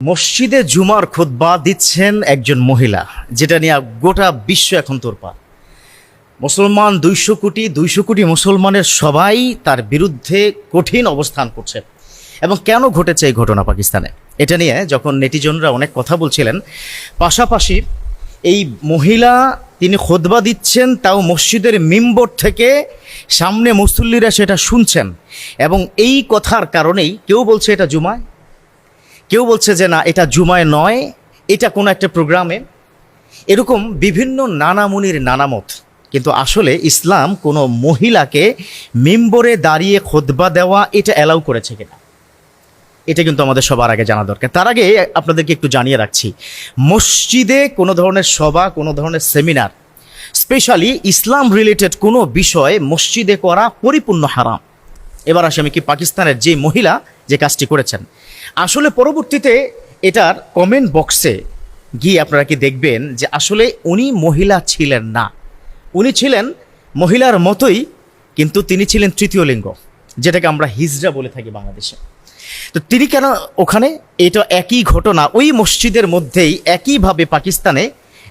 মসজিদে জুমার খুতবা দিচ্ছেন একজন মহিলা, যেটা নিয়ে গোটা বিশ্ব এখন তোলপাড়। মুসলমান 200 কোটি মুসলমানের সবাই তার বিরুদ্ধে কঠিন অবস্থান করছে। এবং কেন ঘটেছে এই ঘটনা পাকিস্তানে, এটা নিয়ে যখন নেটিজনরা অনেক কথা বলছিলেন, পাশাপাশি এই মহিলা তিনি খুতবা দিচ্ছেন, তাও মসজিদের মিম্বর থেকে সামনে মুসল্লিরা সেটা শুনছেন। এবং এই কথার কারণেই কেউ বলছে এটা জুমায়, কেউ বলছে যে না এটা জুমায় নয়, এটা কোনো একটা প্রোগ্রামে। এরকম বিভিন্ন নানামুনির নানামত। কিন্তু আসলে ইসলাম কোনো মহিলাকে মিম্বরে দাঁড়িয়ে খুতবা দেওয়া এটা অ্যালাউ করেছে কিনা, এটা কিন্তু আমাদের সবার আগে জানা দরকার। তার আগে আপনাদেরকে একটু জানিয়ে রাখছি, মসজিদে কোনো ধরনের সভা, কোনো ধরনের সেমিনার, স্পেশালি ইসলাম রিলেটেড কোনো বিষয় মসজিদে করা পরিপূর্ণ হারাম। এবার আসি আমি কি পাকিস্তানের যে মহিলা যে কাজটি করেছেন, আসলে পরবর্তীতে এটার কমেন্ট বক্সে গিয়ে আপনারা কি দেখবেন যে আসলে উনি মহিলা ছিলেন না, উনি ছিলেন মহিলার মতোই, কিন্তু তিনি ছিলেন তৃতীয় লিঙ্গ, যেটাকে আমরা হিজড়া বলে থাকি বাংলাদেশে। তো তিনি কেন ওখানে, এটা একই ঘটনা ওই মসজিদের মধ্যেই একইভাবে পাকিস্তানে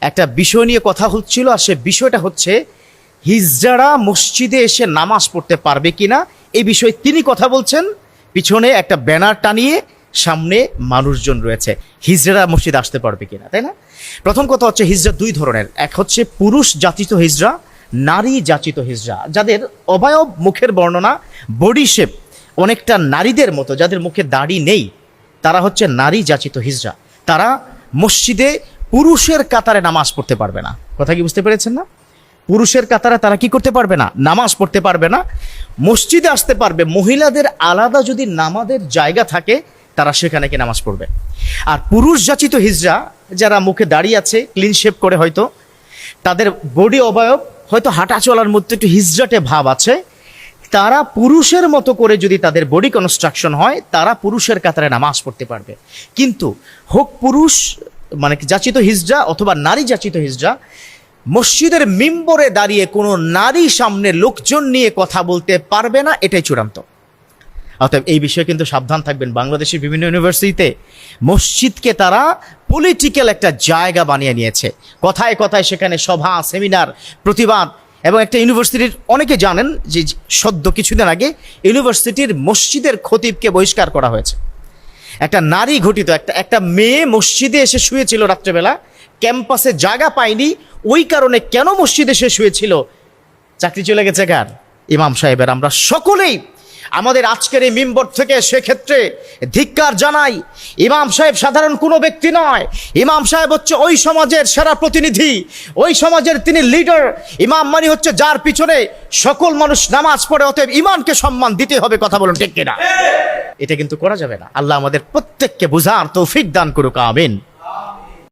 একটা বিষয় নিয়ে কথা হচ্ছিল। আর সে বিষয়টা হচ্ছে হিজড়ারা মসজিদে এসে নামাজ পড়তে পারবে কিনা, এই বিষয়ে তিনি কথা বলছেন। পিছনে একটা ব্যানার টানিয়ে সামনে মানুষজন রয়েছে, হিজড়া মসজিদে আসতে পারবে কিনা, তাই না? প্রথম কথা হচ্ছে হিজড়া দুই ধরনের, এক হচ্ছে পুরুষ জাতিত হিজড়া, নারী জাতিত হিজড়া, যাদের অবয়ব মুখের বর্ণনা, বডি শেপ অনেকটা নারীদের মতো, যাদের মুখে দাড়ি নেই, তারা হচ্ছে নারী জাতিত হিজড়া। তারা মসজিদে পুরুষের কাতারে নামাজ পড়তে পারবে না। কথা কি বুঝতে পেরেছেন না? পুরুষের কাতারে তারা কি করতে পারবে না, নামাজ পড়তে পারবে না। মসজিদে আসতে পারবে, মহিলাদের আলাদা যদি নামাজের জায়গা থাকে তারা সেখানে কি নামাজ পড়বে। আর পুরুষ জাতিত হিজড়া যারা মুখে দাঁড়িয়ে আছে, ক্লিন শেপ করে, হয়তো তাদের বডি অবয়ব হয়তো হাঁটা চলার মধ্যে একটু হিজড়াটে ভাব আছে, তারা পুরুষের মতো করে যদি তাদের বডি কনস্ট্রাকশন হয়, তারা পুরুষের কাতারে নামাজ পড়তে পারবে। কিন্তু হোক পুরুষ মানে জাতিত হিজড়া অথবা নারী জাতিত হিজড়া, মসজিদের মিম্বরে দাঁড়িয়ে কোনো নারী সামনে লোকজন নিয়ে কথা বলতে পারবে না, এটাই চূড়ান্ত। অতএব এই বিষয়ে কিন্তু সাবধান থাকবেন। বাংলাদেশের বিভিন্ন ইউনিভার্সিটিতে মসজিদকে তারা পলিটিক্যাল একটা জায়গা বানিয়ে নিয়েছে। কথায় কথায় সেখানে সভা, সেমিনার, প্রতিবাদ। এবং একটা ইউনিভার্সিটির অনেকে জানেন যে সদ্য কিছুদিন আগে ইউনিভার্সিটির মসজিদের খতিবকে বহিষ্কার করা হয়েছে। একটা নারী ঘটিত একটা মেয়ে মসজিদে এসে শুয়েছিল রাত্রেবেলা, ক্যাম্পাসে জায়গা পায়নি, ওই কারণে কেন মসজিদে এসে শুয়েছিল, চাকরি চলে গেছে কার? ইমাম সাহেবের। আমরা সকলেই আমাদের আজকের এই মিম্বর থেকে সেক্ষেত্রে ধিক্কার জানাই। ইমাম সাহেব সাধারণ কোনো ব্যক্তি নয়, ইমাম সাহেব হচ্ছে ওই সমাজের সেরা প্রতিনিধি, ওই সমাজের তিনি লিডার। ইমাম মানে হচ্ছে যার পিছনে সকল মানুষ নামাজ পড়ে। অতএব ইমামকে সম্মান দিতে হবে। কথা বলুন ঠিক কিনা? এটা কিন্তু করা যাবে না। আল্লাহ আমাদের প্রত্যেককে বুঝার তৌফিক দান করুক, আমিন।